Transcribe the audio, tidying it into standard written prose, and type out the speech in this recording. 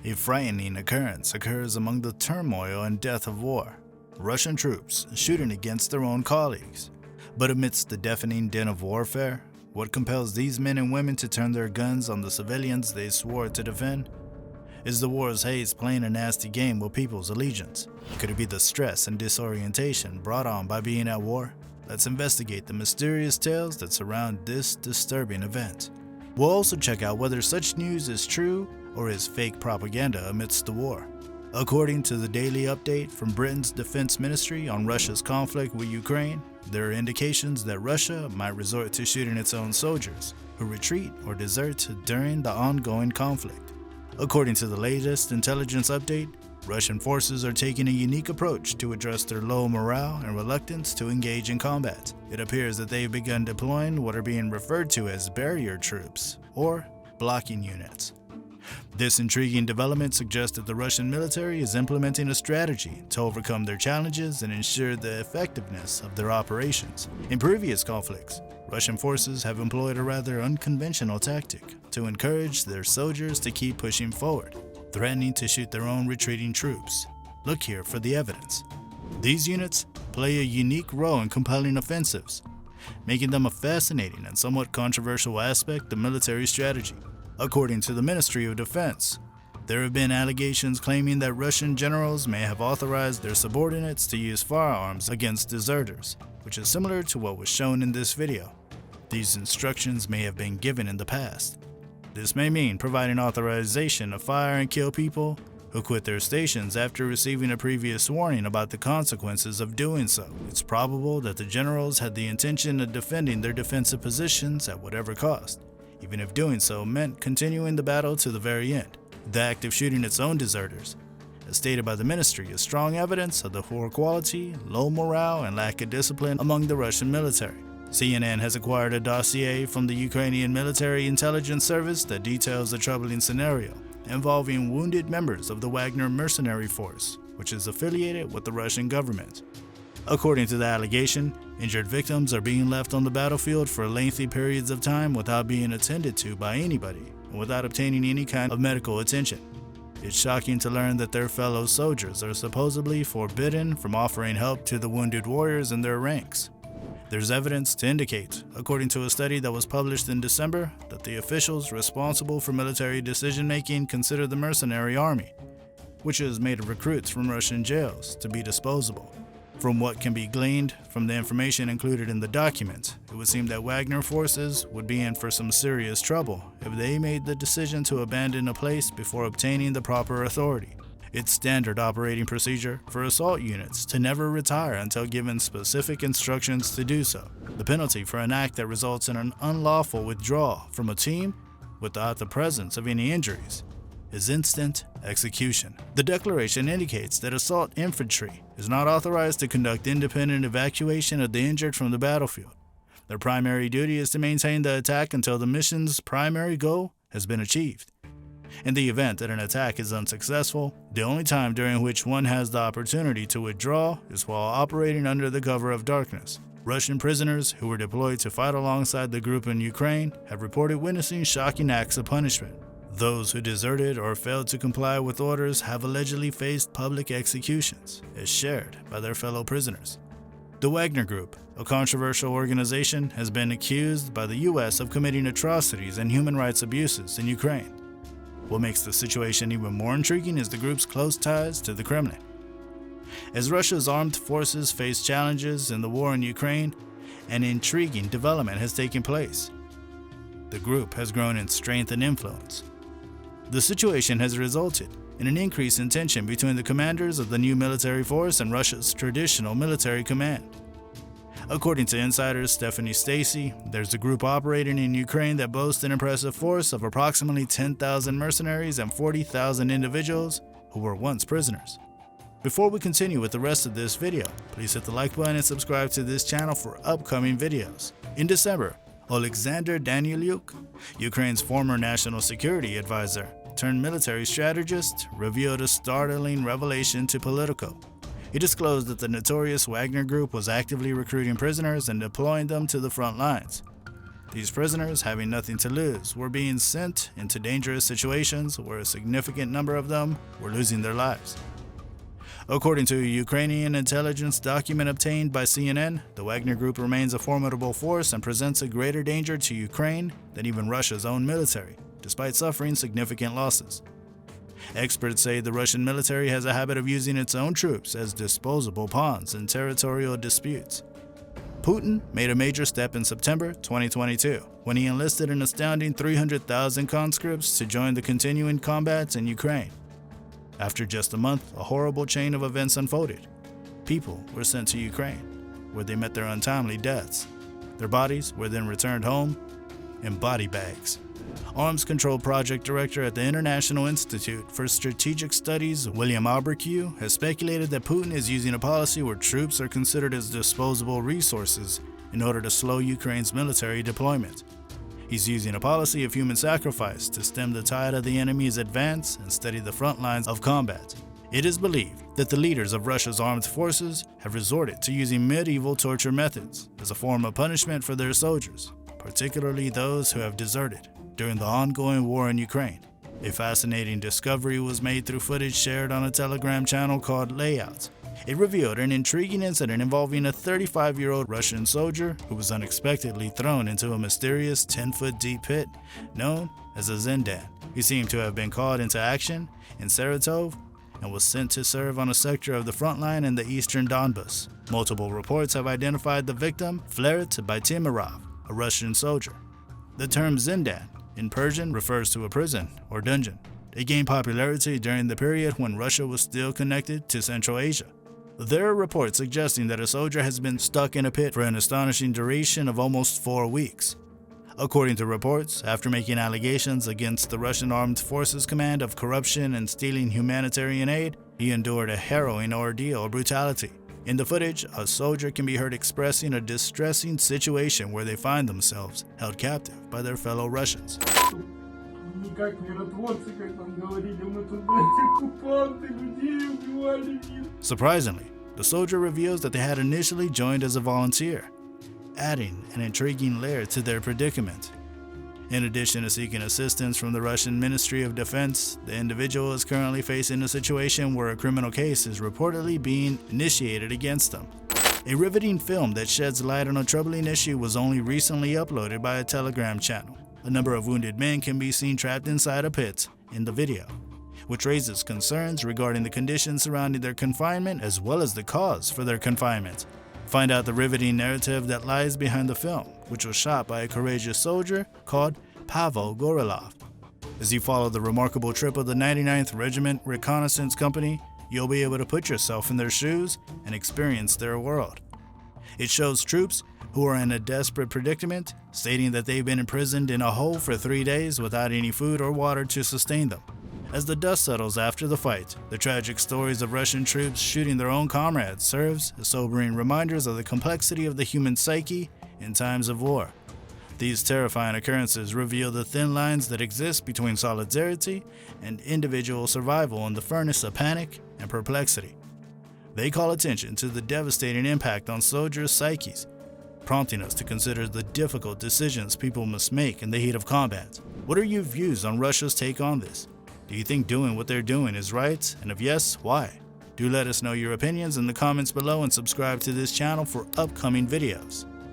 A frightening occurrence occurs among the turmoil and death of war. Russian troops shooting against their own colleagues. But amidst the deafening din of warfare, what compels these men and women to turn their guns on the civilians they swore to defend? Is the war's haze playing a nasty game with people's allegiance? Could it be the stress and disorientation brought on by being at war? Let's investigate the mysterious tales that surround this disturbing event. We'll also check out whether such news is true or is fake propaganda amidst the war. According to the daily update from Britain's Defense Ministry on Russia's conflict with Ukraine, there are indications that Russia might resort to shooting its own soldiers who retreat or desert during the ongoing conflict. According to the latest intelligence update, Russian forces are taking a unique approach to address their low morale and reluctance to engage in combat. It appears that they've begun deploying what are being referred to as barrier troops, or blocking units. This intriguing development suggests that the Russian military is implementing a strategy to overcome their challenges and ensure the effectiveness of their operations. In previous conflicts, Russian forces have employed a rather unconventional tactic to encourage their soldiers to keep pushing forward, threatening to shoot their own retreating troops. Look here for the evidence. These units play a unique role in compelling offensives, making them a fascinating and somewhat controversial aspect of military strategy. According to the Ministry of Defense, there have been allegations claiming that Russian generals may have authorized their subordinates to use firearms against deserters, which is similar to what was shown in this video. These instructions may have been given in the past. This may mean providing authorization to fire and kill people who quit their stations after receiving a previous warning about the consequences of doing so. It's probable that the generals had the intention of defending their defensive positions at whatever cost, even if doing so meant continuing the battle to the very end. The act of shooting its own deserters, as stated by the ministry, is strong evidence of the poor quality, low morale, and lack of discipline among the Russian military. CNN has acquired a dossier from the Ukrainian military intelligence service that details the troubling scenario involving wounded members of the Wagner mercenary force, which is affiliated with the Russian government. According to the allegation, injured victims are being left on the battlefield for lengthy periods of time without being attended to by anybody and without obtaining any kind of medical attention. It's shocking to learn that their fellow soldiers are supposedly forbidden from offering help to the wounded warriors in their ranks. There's evidence to indicate, according to a study that was published in December, that the officials responsible for military decision-making consider the mercenary army, which is made of recruits from Russian jails, to be disposable. From what can be gleaned from the information included in the document, it would seem that Wagner forces would be in for some serious trouble if they made the decision to abandon a place before obtaining the proper authority. It's standard operating procedure for assault units to never retire until given specific instructions to do so. The penalty for an act that results in an unlawful withdrawal from a team without the presence of any injuries is instant execution. The declaration indicates that assault infantry is not authorized to conduct independent evacuation of the injured from the battlefield. Their primary duty is to maintain the attack until the mission's primary goal has been achieved. In the event that an attack is unsuccessful, the only time during which one has the opportunity to withdraw is while operating under the cover of darkness. Russian prisoners who were deployed to fight alongside the group in Ukraine have reported witnessing shocking acts of punishment. Those who deserted or failed to comply with orders have allegedly faced public executions, as shared by their fellow prisoners. The Wagner Group, a controversial organization, has been accused by the U.S. of committing atrocities and human rights abuses in Ukraine. What makes the situation even more intriguing is the group's close ties to the Kremlin. As Russia's armed forces face challenges in the war in Ukraine, an intriguing development has taken place. The group has grown in strength and influence. The situation has resulted in an increase in tension between the commanders of the new military force and Russia's traditional military command. According to insiders Stephanie Stacy, there's a group operating in Ukraine that boasts an impressive force of approximately 10,000 mercenaries and 40,000 individuals who were once prisoners. Before we continue with the rest of this video, please hit the like button and subscribe to this channel for upcoming videos. In December, Alexander Danylyuk, Ukraine's former national security advisor turned military strategist, revealed a startling revelation to Politico. He disclosed that the notorious Wagner Group was actively recruiting prisoners and deploying them to the front lines. These prisoners, having nothing to lose, were being sent into dangerous situations where a significant number of them were losing their lives. According to a Ukrainian intelligence document obtained by CNN, the Wagner group remains a formidable force and presents a greater danger to Ukraine than even Russia's own military, despite suffering significant losses. Experts say the Russian military has a habit of using its own troops as disposable pawns in territorial disputes. Putin made a major step in September 2022 when he enlisted an astounding 300,000 conscripts to join the continuing combats in Ukraine. After just a month, a horrible chain of events unfolded. People were sent to Ukraine, where they met their untimely deaths. Their bodies were then returned home in body bags. Arms Control Project Director at the International Institute for Strategic Studies, William Alberque, has speculated that Putin is using a policy where troops are considered as disposable resources in order to slow Ukraine's military deployment. He's using a policy of human sacrifice to stem the tide of the enemy's advance and steady the front lines of combat. It is believed that the leaders of Russia's armed forces have resorted to using medieval torture methods as a form of punishment for their soldiers, particularly those who have deserted during the ongoing war in Ukraine. A fascinating discovery was made through footage shared on a Telegram channel called Layouts. It revealed an intriguing incident involving a 35-year-old Russian soldier who was unexpectedly thrown into a mysterious 10-foot deep pit known as a zindan. He seemed to have been called into action in Saratov and was sent to serve on a sector of the front line in the eastern Donbas. Multiple reports have identified the victim, Fleret Baytimirov, a Russian soldier. The term zindan in Persian refers to a prison or dungeon. It gained popularity during the period when Russia was still connected to Central Asia. There are reports suggesting that a soldier has been stuck in a pit for an astonishing duration of almost 4 weeks. According to reports, after making allegations against the Russian Armed Forces Command of corruption and stealing humanitarian aid, he endured a harrowing ordeal of brutality. In the footage, a soldier can be heard expressing a distressing situation where they find themselves held captive by their fellow Russians. Surprisingly, the soldier reveals that they had initially joined as a volunteer, adding an intriguing layer to their predicament. In addition to seeking assistance from the Russian Ministry of Defense, the individual is currently facing a situation where a criminal case is reportedly being initiated against them. A riveting film that sheds light on a troubling issue was only recently uploaded by a Telegram channel. A number of wounded men can be seen trapped inside a pit in the video, which raises concerns regarding the conditions surrounding their confinement as well as the cause for their confinement. Find out the riveting narrative that lies behind the film, which was shot by a courageous soldier called Pavel Gorilov. As you follow the remarkable trip of the 99th Regiment Reconnaissance Company, you'll be able to put yourself in their shoes and experience their world. It shows troops who are in a desperate predicament, stating that they've been imprisoned in a hole for 3 days without any food or water to sustain them. As the dust settles after the fight, the tragic stories of Russian troops shooting their own comrades serves as sobering reminders of the complexity of the human psyche in times of war. These terrifying occurrences reveal the thin lines that exist between solidarity and individual survival in the furnace of panic and perplexity. They call attention to the devastating impact on soldiers' psyches, prompting us to consider the difficult decisions people must make in the heat of combat. What are your views on Russia's take on this? Do you think doing what they're doing is right? And if yes, why? Do let us know your opinions in the comments below and subscribe to this channel for upcoming videos.